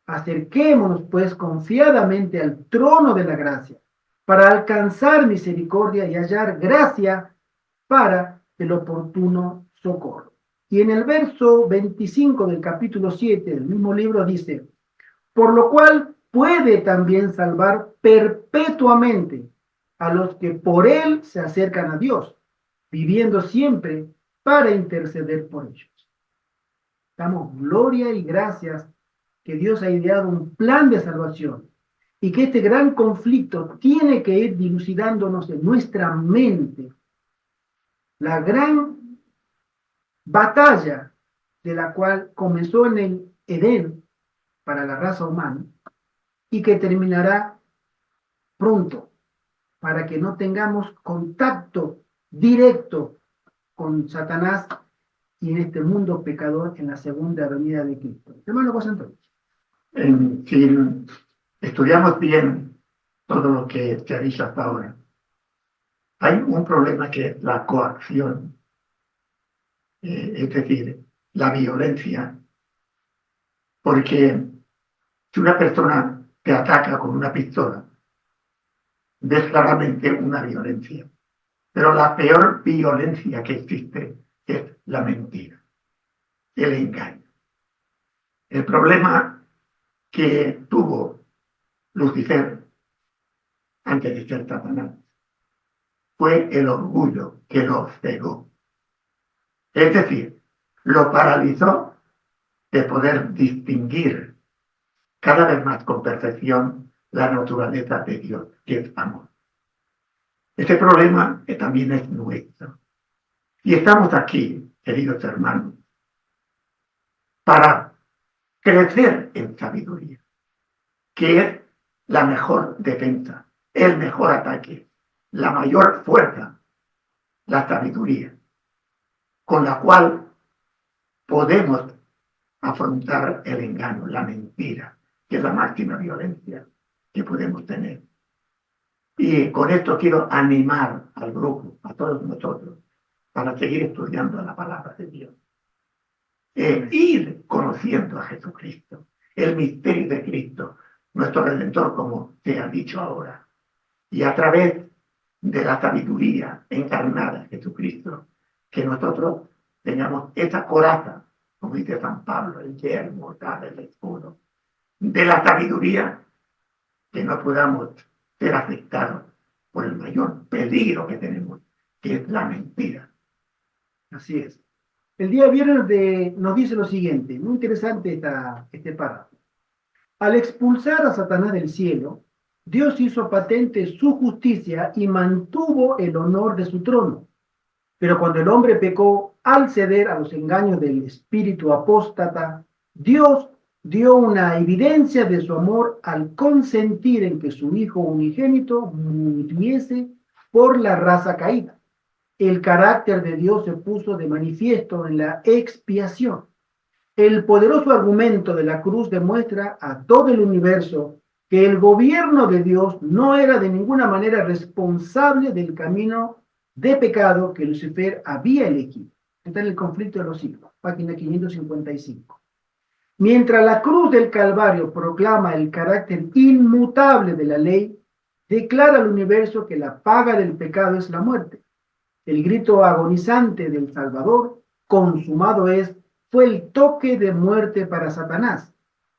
Acerquémonos pues confiadamente al trono de la gracia, para alcanzar misericordia y hallar gracia para el oportuno socorro. Y en el verso 25 del capítulo 7 del mismo libro dice, por lo cual puede también salvar perpetuamente a los que por él se acercan a Dios, viviendo siempre para interceder por ellos. Damos gloria y gracias que Dios ha ideado un plan de salvación y que este gran conflicto tiene que ir dilucidándonos en nuestra mente La gran batalla de la cual comenzó en el Edén para la raza humana y que terminará pronto para que no tengamos contacto directo con Satanás y en este mundo pecador en la segunda venida de Cristo. Hermano José Antonio. Si estudiamos bien todo lo que se ha dicho hasta ahora, hay un problema que es la coacción, es decir, la violencia, porque si una persona te ataca con una pistola, ves claramente una violencia, pero la peor violencia que existe es la mentira, el engaño. El problema que tuvo Lucifer antes de ser Satanás fue el orgullo que lo cegó. Es decir, lo paralizó de poder distinguir cada vez más con perfección la naturaleza de Dios, que es amor. Este problema que también es nuestro. Y estamos aquí, queridos hermanos, para crecer en sabiduría, que es la mejor defensa, el mejor ataque, la mayor fuerza, la sabiduría, con la cual podemos afrontar el engaño, la mentira, que es la máxima violencia que podemos tener. Y con esto quiero animar al grupo, a todos nosotros, para seguir estudiando la palabra de Dios. Ir conociendo a Jesucristo, el misterio de Cristo, nuestro Redentor, como se ha dicho ahora. Y a través de la sabiduría encarnada en Jesucristo, que nosotros tengamos esa coraza, como dice San Pablo, el yermo, el escudo, de la sabiduría, que no podamos ser afectados por el mayor peligro que tenemos, que es la mentira. Así es. El día viernes nos dice lo siguiente, muy interesante este párrafo. Al expulsar a Satanás del cielo, Dios hizo patente su justicia y mantuvo el honor de su trono. Pero cuando el hombre pecó al ceder a los engaños del espíritu apóstata, Dios dio una evidencia de su amor al consentir en que su Hijo unigénito muriese por la raza caída. El carácter de Dios se puso de manifiesto en la expiación. El poderoso argumento de la cruz demuestra a todo el universo que el gobierno de Dios no era de ninguna manera responsable del camino de pecado que Lucifer había elegido. Está en el conflicto de los siglos, página 555. Mientras la cruz del Calvario proclama el carácter inmutable de la ley, declara al universo que la paga del pecado es la muerte. El grito agonizante del Salvador, consumado es, fue el toque de muerte para Satanás.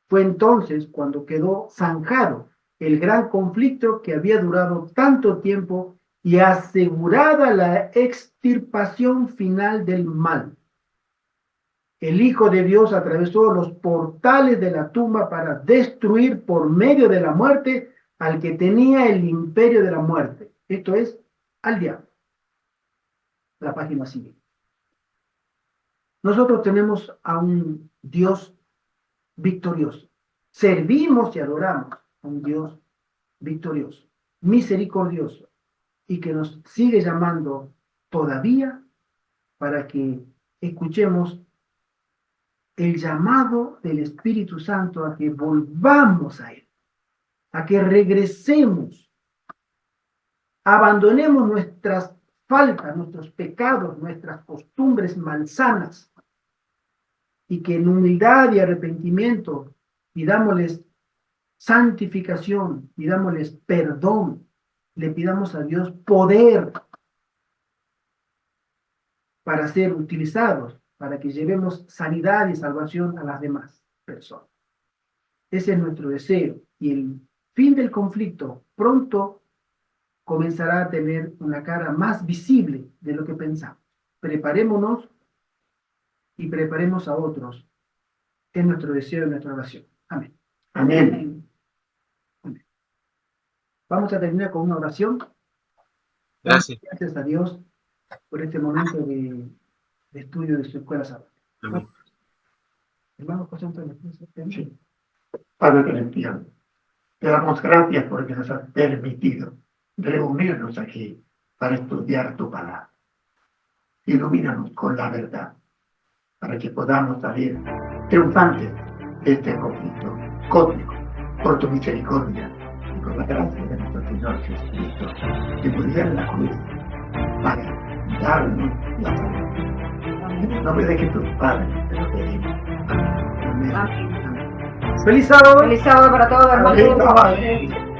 Fue entonces cuando quedó zanjado el gran conflicto que había durado tanto tiempo y asegurada la extirpación final del mal. El Hijo de Dios atravesó los portales de la tumba para destruir por medio de la muerte al que tenía el imperio de la muerte, esto es, al diablo. La página sigue. Nosotros tenemos a un Dios victorioso. Servimos y adoramos a un Dios victorioso, misericordioso, y que nos sigue llamando todavía para que escuchemos el llamado del Espíritu Santo a que volvamos a Él, a que regresemos, abandonemos nuestras faltas, nuestros pecados, nuestras costumbres malsanas, y que en humildad y arrepentimiento pidámosles santificación, pidámosles perdón, le pidamos a Dios poder para ser utilizados, para que llevemos sanidad y salvación a las demás personas. Ese es nuestro deseo, y el fin del conflicto pronto comenzará a tener una cara más visible de lo que pensamos. Preparémonos y preparemos a otros. Es nuestro deseo y nuestra oración. Amén. Amén. Amén. Vamos a terminar con una oración. Gracias. Gracias a Dios por este momento de estudio de su escuela sabática. Amén. Hermano José Antonio. Sí. Padre Celestial, te damos gracias porque nos has permitido reunirnos aquí para estudiar tu palabra. Ilumínanos con la verdad para que podamos salir triunfantes de este conflicto cósmico por tu misericordia y por la gracia de nuestro Señor Jesucristo, que murió en la cruz para darnos la salvación. En el nombre de Jesús, Padre, te lo pedimos. Amén. Amén. Feliz sábado. Feliz sábado para todos, hermanos. Feliz sábado.